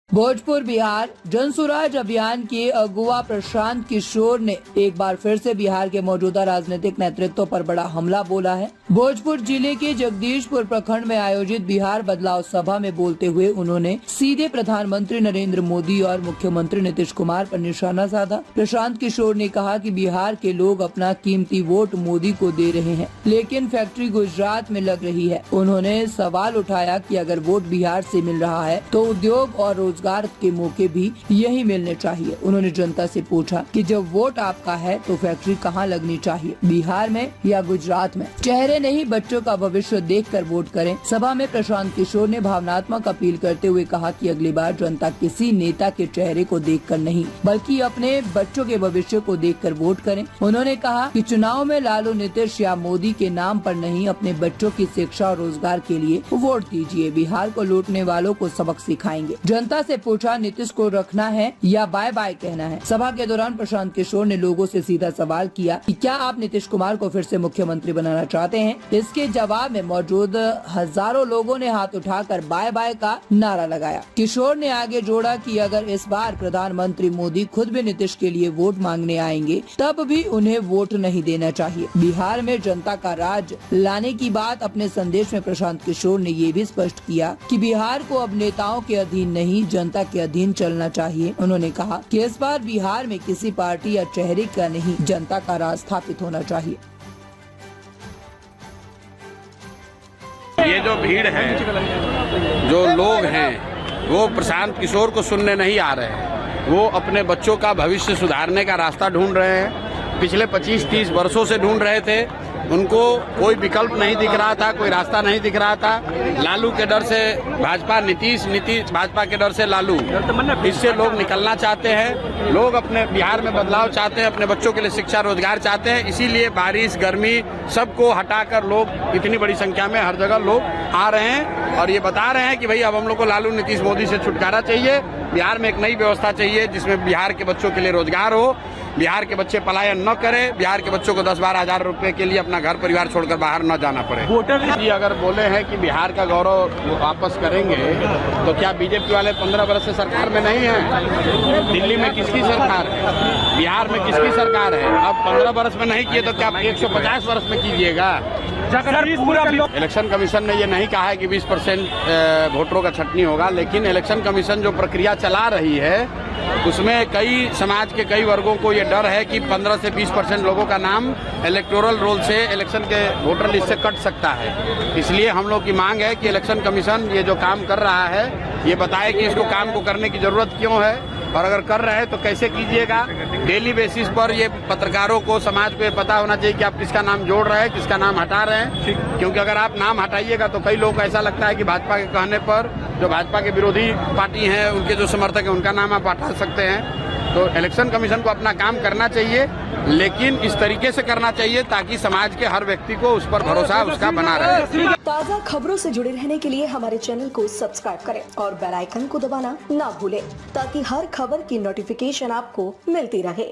भोजपुर बिहार जनसुराज अभियान के अगुवा प्रशांत किशोर ने एक बार फिर से बिहार के मौजूदा राजनीतिक नेतृत्व पर बड़ा हमला बोला है। भोजपुर जिले के जगदीशपुर प्रखंड में आयोजित बिहार बदलाव सभा में बोलते हुए उन्होंने सीधे प्रधानमंत्री नरेंद्र मोदी और मुख्यमंत्री नीतीश कुमार पर निशाना साधा। प्रशांत किशोर ने कहा कि बिहार के लोग अपना कीमती वोट मोदी को दे रहे हैं, लेकिन फैक्ट्री गुजरात में लग रही है। उन्होंने सवाल उठाया कि अगर वोट बिहार से मिल रहा है तो उद्योग और रोजगार के मौके भी यही मिलने चाहिए। उन्होंने जनता से पूछा कि जब वोट आपका है तो फैक्ट्री कहाँ लगनी चाहिए, बिहार में या गुजरात में? चेहरे नहीं, बच्चों का भविष्य देखकर वोट करें। सभा में प्रशांत किशोर ने भावनात्मक अपील करते हुए कहा कि अगली बार जनता किसी नेता के चेहरे को देखकर नहीं बल्कि अपने बच्चों के भविष्य को देखकर वोट करें। उन्होंने कहा कि चुनाव में लालू, नीतीश या मोदी के नाम पर नहीं, अपने बच्चों की शिक्षा और रोजगार के लिए वोट दीजिए। बिहार को लूटने वालों को सबक सिखाएंगे। जनता से पूछा नीतीश को रखना है या बाय बाय कहना है। सभा के दौरान प्रशांत किशोर ने लोगों से सीधा सवाल किया कि क्या आप नीतीश कुमार को फिर से मुख्यमंत्री बनाना चाहते हैं? इसके जवाब में मौजूद हजारों लोगों ने हाथ उठाकर बाय बाय का नारा लगाया। किशोर ने आगे जोड़ा कि अगर इस बार प्रधानमंत्री मोदी खुद भी नीतीश के लिए वोट मांगने आएंगे तब भी उन्हें वोट नहीं देना चाहिए। बिहार में जनता का राज लाने की बात अपने संदेश में प्रशांत किशोर ने ये भी स्पष्ट किया कि बिहार को अब नेताओं के अधीन नहीं, जनता के अधीन चलना चाहिए। उन्होंने कहा कि इस बार बिहार में किसी पार्टी या चेहरे का नहीं, जनता का राज स्थापित होना चाहिए। ये जो भीड़ है, जो लोग हैं, वो प्रशांत किशोर को सुनने नहीं आ रहे हैं। वो अपने बच्चों का भविष्य सुधारने का रास्ता ढूंढ रहे हैं। पिछले 25-30 वर्षों से ढूंढ रहे थे। उनको कोई विकल्प नहीं दिख रहा था, कोई रास्ता नहीं दिख रहा था। लालू के डर से भाजपा, नीतीश भाजपा के डर से लालू, इससे लोग निकलना चाहते हैं। लोग अपने बिहार में बदलाव चाहते हैं, अपने बच्चों के लिए शिक्षा रोजगार चाहते हैं। इसीलिए बारिश, गर्मी सबको हटाकर लोग इतनी बड़ी संख्या में हर जगह लोग आ रहे हैं और ये बता रहे हैं कि भाई अब हम लोग को लालू, नीतीश, मोदी से छुटकारा चाहिए। बिहार में एक नई व्यवस्था चाहिए जिसमें बिहार के बच्चों के लिए रोजगार हो, बिहार के बच्चे पलायन न करें, बिहार के बच्चों को 10-12 हजार रुपए के लिए अपना घर परिवार छोड़कर बाहर न जाना पड़े। वोटर जी अगर बोले हैं कि बिहार का गौरव वापस करेंगे तो क्या बीजेपी वाले 15 वर्ष से सरकार में नहीं है? दिल्ली में किसकी सरकार है? बिहार में किसकी सरकार है? अब 15 वर्ष में नहीं किए तो क्या 150 वर्ष में कीजिएगा? इलेक्शन कमीशन ने ये नहीं कहा है कि 20% वोटरों का छंटनी होगा, लेकिन इलेक्शन कमीशन जो प्रक्रिया चला रही है उसमें कई समाज के कई वर्गों को ये डर है कि 15 से 20% लोगों का नाम इलेक्टोरल रोल से, इलेक्शन के वोटर लिस्ट से कट सकता है। इसलिए हम लोग की मांग है कि इलेक्शन कमीशन ये जो काम कर रहा है ये बताए कि इसको काम को करने की जरूरत क्यों है और अगर कर रहे हैं तो कैसे कीजिएगा। डेली बेसिस पर ये पत्रकारों को, समाज को ये पता होना चाहिए कि आप किसका नाम जोड़ रहे हैं, किसका नाम हटा रहे हैं। क्योंकि अगर आप नाम हटाइएगा तो कई लोगों को ऐसा लगता है कि भाजपा के कहने पर जो भाजपा के विरोधी पार्टी हैं, उनके जो समर्थक हैं, उनका नाम आप हटा सकते हैं। तो इलेक्शन कमीशन को अपना काम करना चाहिए, लेकिन इस तरीके से करना चाहिए ताकि समाज के हर व्यक्ति को उस पर भरोसा उसका बना रहे। ताज़ा खबरों से जुड़े रहने के लिए हमारे चैनल को सब्सक्राइब करें और बेल आइकन को दबाना ना भूलें ताकि हर खबर की नोटिफिकेशन आपको मिलती रहे।